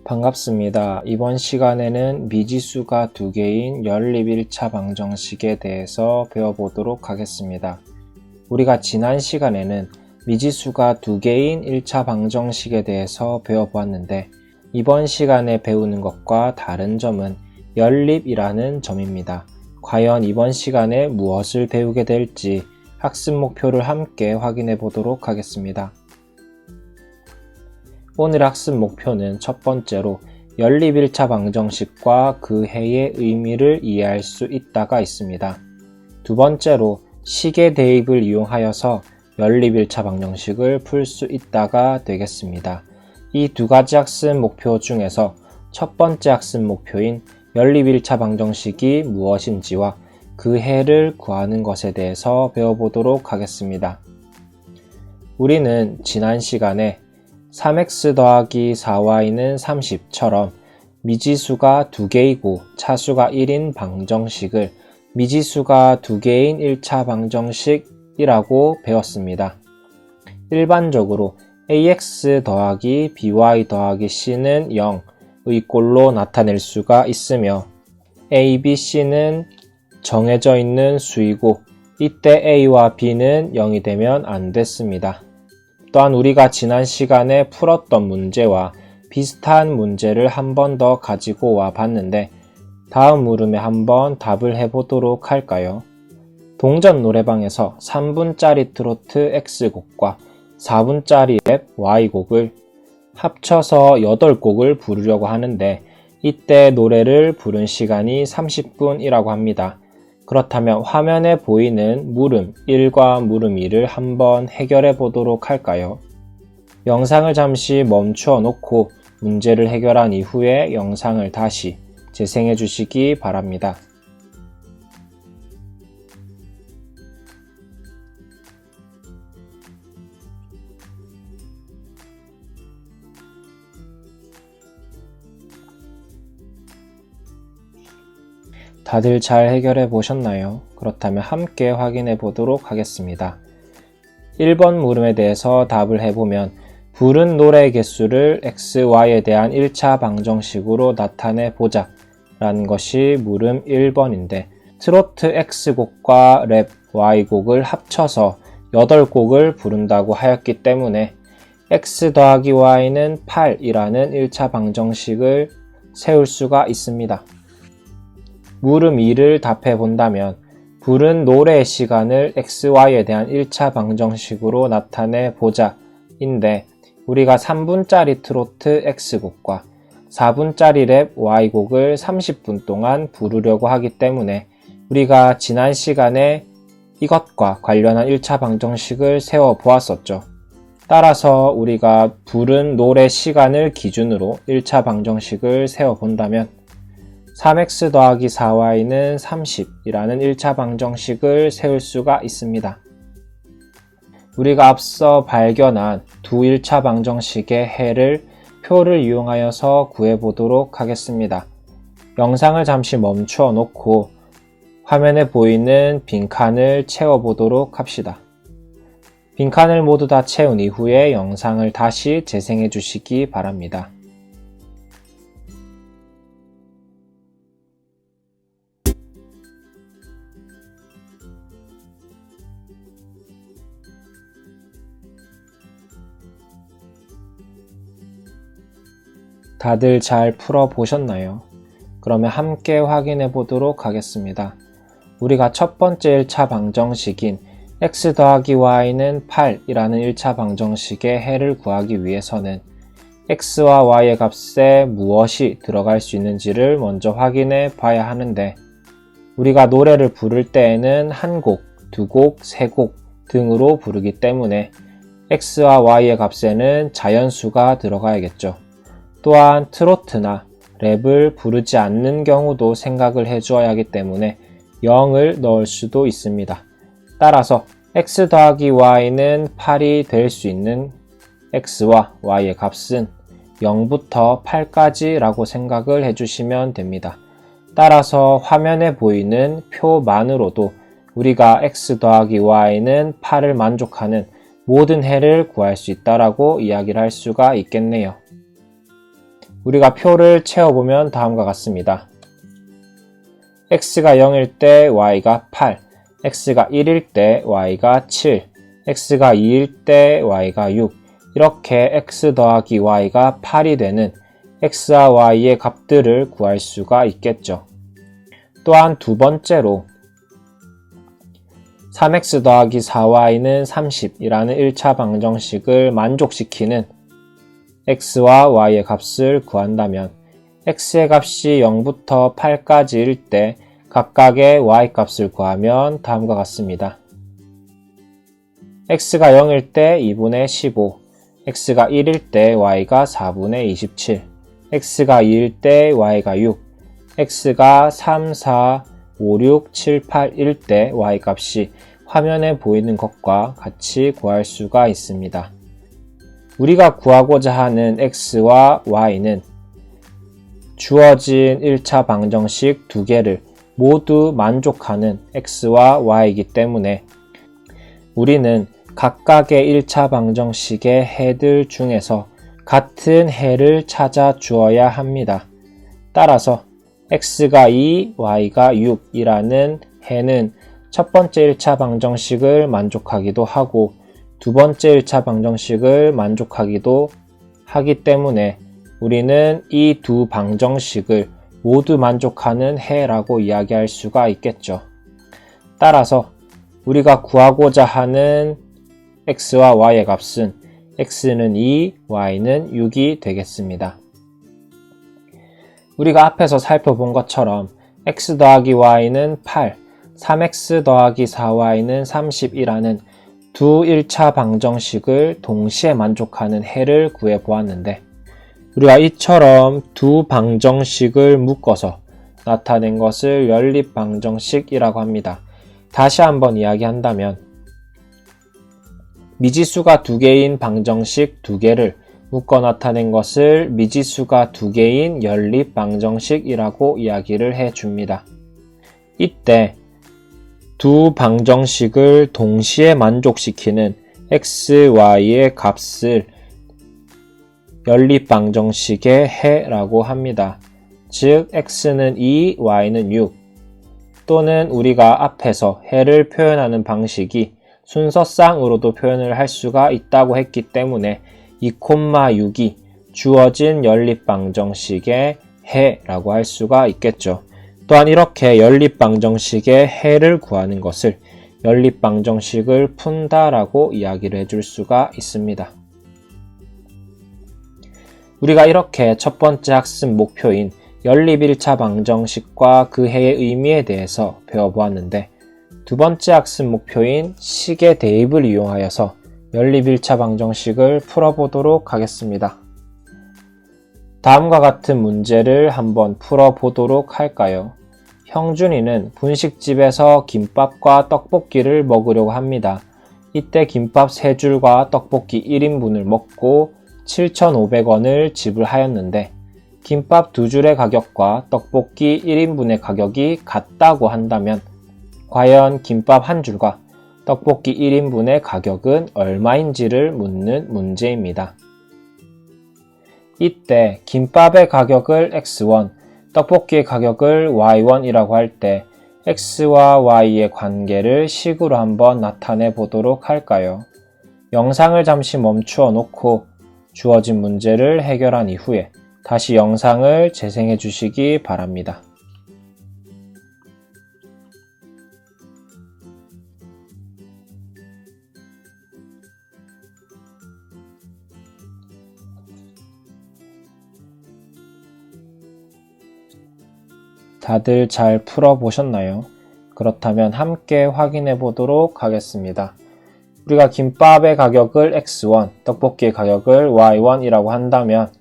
반갑습니다. 이번 시간에는 미지수가 두 개인 연립 1차 방정식에 대해서 배워보도록 하겠습니다. 우리가 지난 시간에는 미지수가 두 개인 1차 방정식에 대해서 배워보았는데 이번 시간에 배우는 것과 다른 점은 연립이라는 점입니다. 과연 이번 시간에 무엇을 배우게 될지 학습 목표를 함께 확인해 보도록 하겠습니다. 오늘 학습 목표는 첫 번째로 연립 1차 방정식과 그 해의 의미를 이해할 수 있다가 있습니다. 두 번째로 식의 대입을 이용하여서 연립 1차 방정식을 풀 수 있다가 되겠습니다. 이 두 가지 학습 목표 중에서 첫 번째 학습 목표인 연립 1차 방정식이 무엇인지와 그 해를 구하는 것에 대해서 배워보도록 하겠습니다. 우리는 지난 시간에 3x 더하기 4y는 30처럼 미지수가 두 개이고 차수가 1인 방정식을 미지수가 두 개인 1차 방정식이라고 배웠습니다. 일반적으로 ax 더하기 by 더하기 c는 0의 꼴로 나타낼 수가 있으며 a, b, c는 정해져 있는 수이고 이때 a와 b는 0이 되면 안 됐습니다. 또한 우리가 지난 시간에 풀었던 문제와 비슷한 문제를 한 번 더 가지고 와 봤는데 다음 물음에 한번 답을 해보도록 할까요? 동전 노래방에서 3분짜리 트로트 X곡과 4분짜리 랩 Y곡을 합쳐서 8곡을 부르려고 하는데 이때 노래를 부른 시간이 30분이라고 합니다. 그렇다면 화면에 보이는 물음 1과 물음 2를 한번 해결해 보도록 할까요? 영상을 잠시 멈추어 놓고 문제를 해결한 이후에 영상을 다시 재생해 주시기 바랍니다. 다들 잘 해결해 보셨나요? 그렇다면 함께 확인해 보도록 하겠습니다. 1번 물음에 대해서 답을 해보면 부른 노래 개수를 x, y에 대한 1차 방정식으로 나타내 보자 라는 것이 물음 1번인데 트로트 X곡과 랩 Y곡을 합쳐서 8곡을 부른다고 하였기 때문에 x 더하기 y는 8이라는 1차 방정식을 세울 수가 있습니다. 물음 2를 답해 본다면 부른 노래의 시간을 XY에 대한 1차 방정식으로 나타내 보자 인데 우리가 3분짜리 트로트 X곡과 4분짜리 랩 Y곡을 30분 동안 부르려고 하기 때문에 우리가 지난 시간에 이것과 관련한 1차 방정식을 세워 보았었죠. 따라서 우리가 부른 노래 시간을 기준으로 1차 방정식을 세워 본다면 3x 더하기 4y는 30이라는 1차 방정식을 세울 수가 있습니다. 우리가 앞서 발견한 두 1차 방정식의 해를 표를 이용하여서 구해보도록 하겠습니다. 영상을 잠시 멈추어 놓고 화면에 보이는 빈칸을 채워보도록 합시다. 빈칸을 모두 다 채운 이후에 영상을 다시 재생해 주시기 바랍니다. 다들 잘 풀어보셨나요? 그러면 함께 확인해 보도록 하겠습니다. 우리가 첫 번째 1차 방정식인 x 더하기 y는 8이라는 1차 방정식의 해를 구하기 위해서는 x와 y의 값에 무엇이 들어갈 수 있는지를 먼저 확인해 봐야 하는데 우리가 노래를 부를 때에는 한 곡, 두 곡, 세 곡 등으로 부르기 때문에 x와 y의 값에는 자연수가 들어가야겠죠. 또한 트로트나 랩을 부르지 않는 경우도 생각을 해주어야 하기 때문에 0을 넣을 수도 있습니다. 따라서 x 더하기 y는 8이 될 수 있는 x와 y의 값은 0부터 8까지 라고 생각을 해주시면 됩니다. 따라서 화면에 보이는 표만으로도 우리가 x 더하기 y는 8을 만족하는 모든 해를 구할 수 있다라고 이야기를 할 수가 있겠네요. 우리가 표를 채워보면 다음과 같습니다. x가 0일 때 y가 8, x가 1일 때 y가 7, x가 2일 때 y가 6, 이렇게 x 더하기 y가 8이 되는 x와 y의 값들을 구할 수가 있겠죠. 또한 두 번째로 3x 더하기 4y는 30이라는 1차 방정식을 만족시키는 x와 y의 값을 구한다면 x의 값이 0부터 8까지일 때 각각의 y 값을 구하면 다음과 같습니다. x가 0일 때 2분의 15, x가 1일 때 y가 4분의 27, x가 2일 때 y가 6, x가 3, 4, 5, 6, 7, 8일 때 y 값이 화면에 보이는 것과 같이 구할 수가 있습니다. 우리가 구하고자 하는 x와 y는 주어진 1차 방정식 두 개를 모두 만족하는 x와 y이기 때문에 우리는 각각의 1차 방정식의 해들 중에서 같은 해를 찾아 주어야 합니다. 따라서 x가 2, y가 6이라는 해는 첫 번째 1차 방정식을 만족하기도 하고 두 번째 1차 방정식을 만족하기도 하기 때문에 우리는 이 두 방정식을 모두 만족하는 해라고 이야기할 수가 있겠죠. 따라서 우리가 구하고자 하는 x와 y의 값은 x는 2, y는 6이 되겠습니다. 우리가 앞에서 살펴본 것처럼 x 더하기 y는 8, 3x 더하기 4y는 30이라는 두 1차 방정식을 동시에 만족하는 해를 구해보았는데 우리가 이처럼 두 방정식을 묶어서 나타낸 것을 연립방정식이라고 합니다. 다시 한번 이야기한다면 미지수가 두 개인 방정식 두 개를 묶어 나타낸 것을 미지수가 두 개인 연립방정식이라고 이야기를 해줍니다. 이때 두 방정식을 동시에 만족시키는 x, y의 값을 연립방정식의 해라고 합니다. 즉 x는 2, y는 6 또는 우리가 앞에서 해를 표현하는 방식이 순서상으로도 표현을 할 수가 있다고 했기 때문에 2,6이 주어진 연립방정식의 해라고 할 수가 있겠죠. 또한 이렇게 연립방정식의 해를 구하는 것을 연립방정식을 푼다라고 이야기를 해줄 수가 있습니다. 우리가 이렇게 첫 번째 학습 목표인 연립 1차 방정식과 그 해의 의미에 대해서 배워보았는데 두 번째 학습 목표인 식의 대입을 이용하여서 연립 1차 방정식을 풀어보도록 하겠습니다. 다음과 같은 문제를 한번 풀어보도록 할까요? 형준이는 분식집에서 김밥과 떡볶이를 먹으려고 합니다. 이때 김밥 3줄과 떡볶이 1인분을 먹고 7,500원을 지불하였는데 김밥 2줄의 가격과 떡볶이 1인분의 가격이 같다고 한다면 과연 김밥 1줄과 떡볶이 1인분의 가격은 얼마인지를 묻는 문제입니다. 이때 김밥의 가격을 x1, 떡볶이의 가격을 y1이라고 할 때 x와 y의 관계를 식으로 한번 나타내 보도록 할까요? 영상을 잠시 멈추어 놓고 주어진 문제를 해결한 이후에 다시 영상을 재생해 주시기 바랍니다. 다들 잘 풀어보셨나요? 그렇다면 함께 확인해 보도록 하겠습니다. 우리가 김밥의 가격을 x1, 떡볶이의 가격을 y1이라고 한다면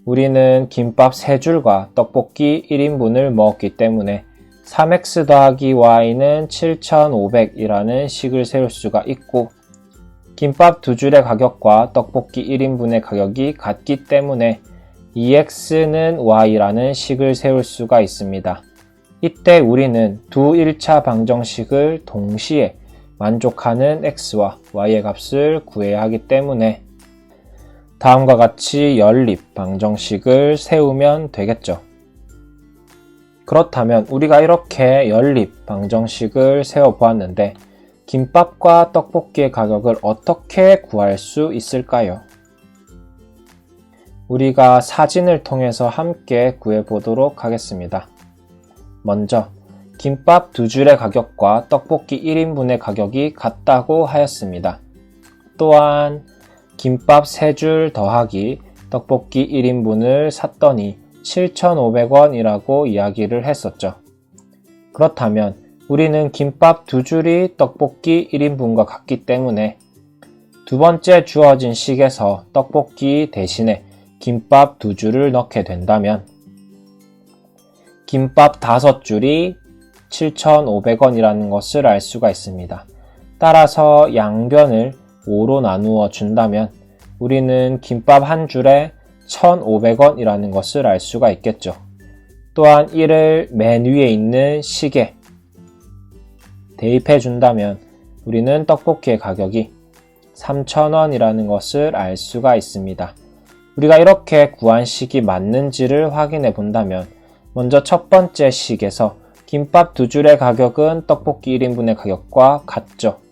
우리는 김밥 3줄과 떡볶이 1인분을 먹었기 때문에 3x 더하기 y는 7,500이라는 식을 세울 수가 있고 김밥 2줄의 가격과 떡볶이 1인분의 가격이 같기 때문에 2x는 y라는 식을 세울 수가 있습니다. 이때 우리는 두 1차 방정식을 동시에 만족하는 x와 y의 값을 구해야 하기 때문에 다음과 같이 연립 방정식을 세우면 되겠죠. 그렇다면 우리가 이렇게 연립 방정식을 세워보았는데 김밥과 떡볶이의 가격을 어떻게 구할 수 있을까요? 우리가 사진을 통해서 함께 구해보도록 하겠습니다. 먼저 김밥 2줄의 가격과 떡볶이 1인분의 가격이 같다고 하였습니다. 또한 김밥 3줄 더하기 떡볶이 1인분을 샀더니 7,500원이라고 이야기를 했었죠. 그렇다면 우리는 김밥 2줄이 떡볶이 1인분과 같기 때문에 두 번째 주어진 식에서 떡볶이 대신에 김밥 2줄을 넣게 된다면 김밥 5줄이 7,500원이라는 것을 알 수가 있습니다. 따라서 양변을 5로 나누어 준다면 우리는 김밥 한 줄에 1,500원이라는 것을 알 수가 있겠죠. 또한 이를 맨 위에 있는 식에 대입해 준다면 우리는 떡볶이의 가격이 3,000원이라는 것을 알 수가 있습니다. 우리가 이렇게 구한 식이 맞는지를 확인해 본다면 먼저 첫 번째 식에서 김밥 2줄의 가격은 떡볶이 1인분의 가격과 같죠.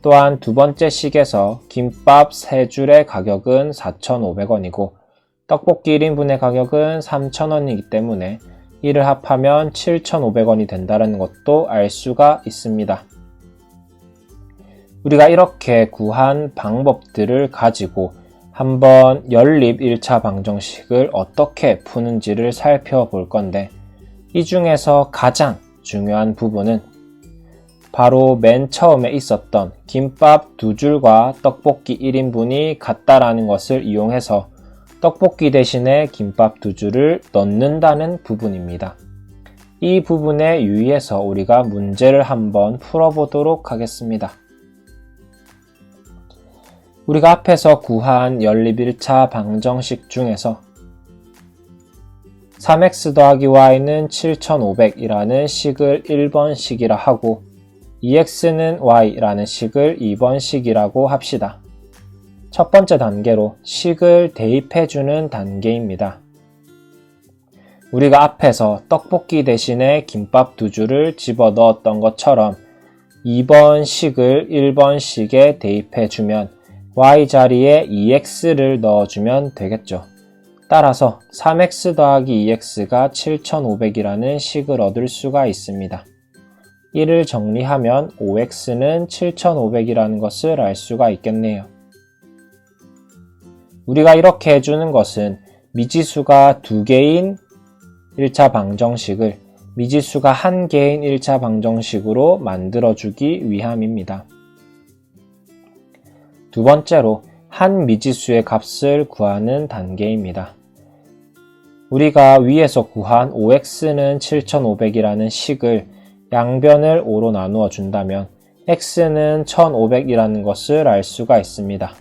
또한 두 번째 식에서 김밥 3줄의 가격은 4,500원이고 떡볶이 1인분의 가격은 3,000원이기 때문에 이를 합하면 7,500원이 된다는 것도 알 수가 있습니다. 우리가 이렇게 구한 방법들을 가지고 한번 연립 1차 방정식을 어떻게 푸는지를 살펴볼 건데 이 중에서 가장 중요한 부분은 바로 맨 처음에 있었던 김밥 2줄과 떡볶이 1인분이 같다라는 것을 이용해서 떡볶이 대신에 김밥 2줄을 넣는다는 부분입니다. 이 부분에 유의해서 우리가 문제를 한번 풀어보도록 하겠습니다. 우리가 앞에서 구한 연립 1차 방정식 중에서 3x 더하기 y는 7,500이라는 식을 1번 식이라 하고 2x는 y라는 식을 2번 식이라고 합시다. 첫 번째 단계로 식을 대입해주는 단계입니다. 우리가 앞에서 떡볶이 대신에 김밥 2줄을 집어 넣었던 것처럼 2번 식을 1번 식에 대입해주면 y 자리에 2x를 넣어주면 되겠죠. 따라서 3x 더하기 2x가 7,500이라는 식을 얻을 수가 있습니다. 이를 정리하면 5x는 7,500이라는 것을 알 수가 있겠네요. 우리가 이렇게 해주는 것은 미지수가 2개인 1차 방정식을 미지수가 1개인 1차 방정식으로 만들어주기 위함입니다. 두 번째로 한 미지수의 값을 구하는 단계입니다. 우리가 위에서 구한 5x는 7,500이라는 식을 양변을 5로 나누어 준다면 x는 1,500이라는 것을 알 수가 있습니다.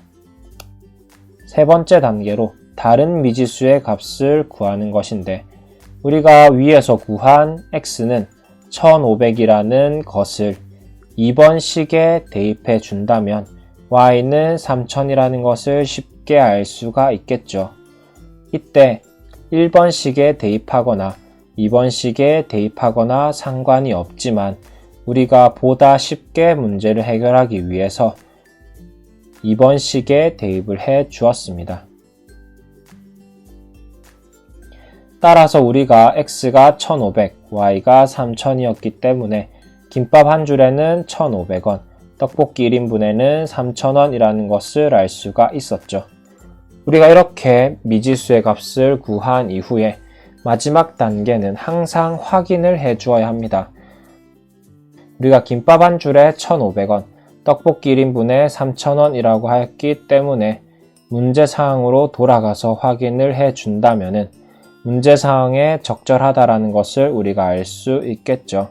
세 번째 단계로 다른 미지수의 값을 구하는 것인데 우리가 위에서 구한 x는 1,500이라는 것을 2번 식에 대입해 준다면 y는 3,000이라는 것을 쉽게 알 수가 있겠죠. 이때 1번 식에 대입하거나 2번 식에 대입하거나 상관이 없지만 우리가 보다 쉽게 문제를 해결하기 위해서 2번 식에 대입을 해 주었습니다. 따라서 우리가 x가 1,500, y가 3,000이었기 때문에 김밥 한 줄에는 1,500원, 떡볶이 1인분에는 3,000원이라는 것을 알 수가 있었죠. 우리가 이렇게 미지수의 값을 구한 이후에 마지막 단계는 항상 확인을 해 주어야 합니다. 우리가 김밥 한 줄에 1,500원, 떡볶이 1인분에 3,000원이라고 했기 때문에 문제사항으로 돌아가서 확인을 해 준다면 문제사항에 적절하다라는 것을 우리가 알 수 있겠죠.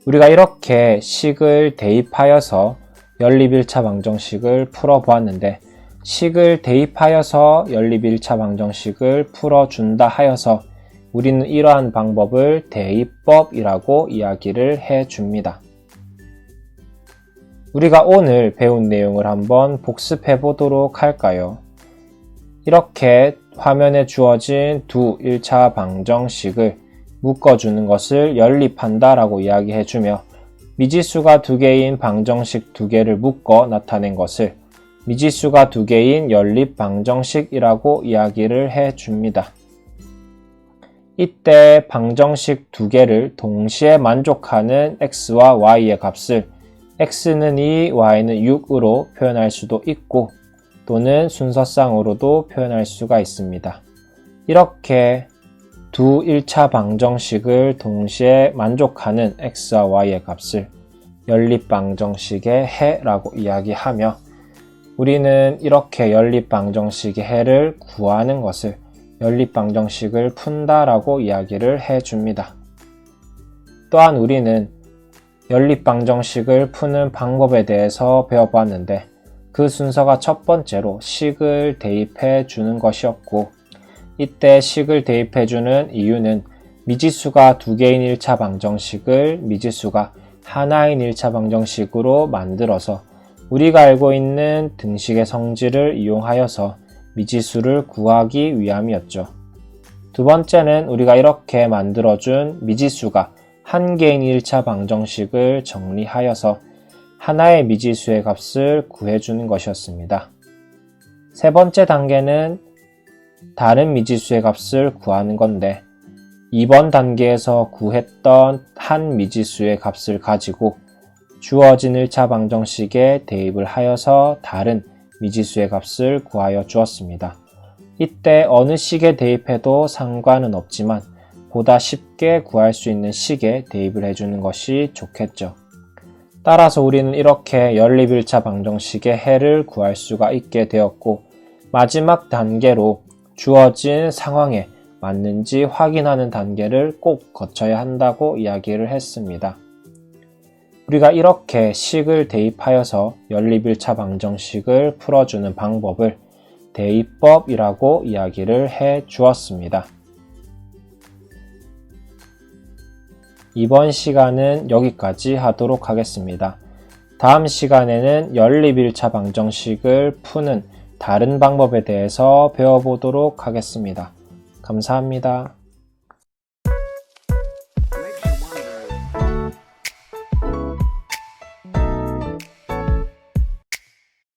우리가 이렇게 식을 대입하여서 연립 1차 방정식을 풀어보았는데 식을 대입하여서 연립 1차 방정식을 풀어준다 하여서 우리는 이러한 방법을 대입법이라고 이야기를 해줍니다. 우리가 오늘 배운 내용을 한번 복습해 보도록 할까요? 이렇게 화면에 주어진 두 1차 방정식을 묶어주는 것을 연립한다 라고 이야기해주며 미지수가 두 개인 방정식 두 개를 묶어 나타낸 것을 미지수가 두 개인 연립 방정식이라고 이야기를 해줍니다. 이때 방정식 두 개를 동시에 만족하는 x와 y의 값을 x는 2, y는 6으로 표현할 수도 있고 또는 순서상으로도 표현할 수가 있습니다. 이렇게 두 1차 방정식을 동시에 만족하는 x와 y의 값을 연립 방정식의 해라고 이야기하며 우리는 이렇게 연립 방정식의 해를 구하는 것을 연립 방정식을 푼다 라고 이야기를 해줍니다. 또한 우리는 연립 방정식을 푸는 방법에 대해서 배워봤는데 그 순서가 첫 번째로 식을 대입해 주는 것이었고 이때 식을 대입해주는 이유는 미지수가 두 개인 1차 방정식을 미지수가 하나인 1차 방정식으로 만들어서 우리가 알고 있는 등식의 성질을 이용하여서 미지수를 구하기 위함이었죠. 두 번째는 우리가 이렇게 만들어준 미지수가 한 개인 1차 방정식을 정리하여서 하나의 미지수의 값을 구해주는 것이었습니다. 세 번째 단계는 다른 미지수의 값을 구하는 건데 이번 단계에서 구했던 한 미지수의 값을 가지고 주어진 1차 방정식에 대입을 하여서 다른 미지수의 값을 구하여 주었습니다. 이때 어느 식에 대입해도 상관은 없지만 보다 쉽게 구할 수 있는 식에 대입을 해주는 것이 좋겠죠. 따라서 우리는 이렇게 연립 1차 방정식의 해를 구할 수가 있게 되었고 마지막 단계로 주어진 상황에 맞는지 확인하는 단계를 꼭 거쳐야 한다고 이야기를 했습니다. 우리가 이렇게 식을 대입하여서 연립 1차 방정식을 풀어주는 방법을 대입법이라고 이야기를 해 주었습니다. 이번 시간은 여기까지 하도록 하겠습니다. 다음 시간에는 연립 1차 방정식을 푸는 다른 방법에 대해서 배워보도록 하겠습니다. 감사합니다.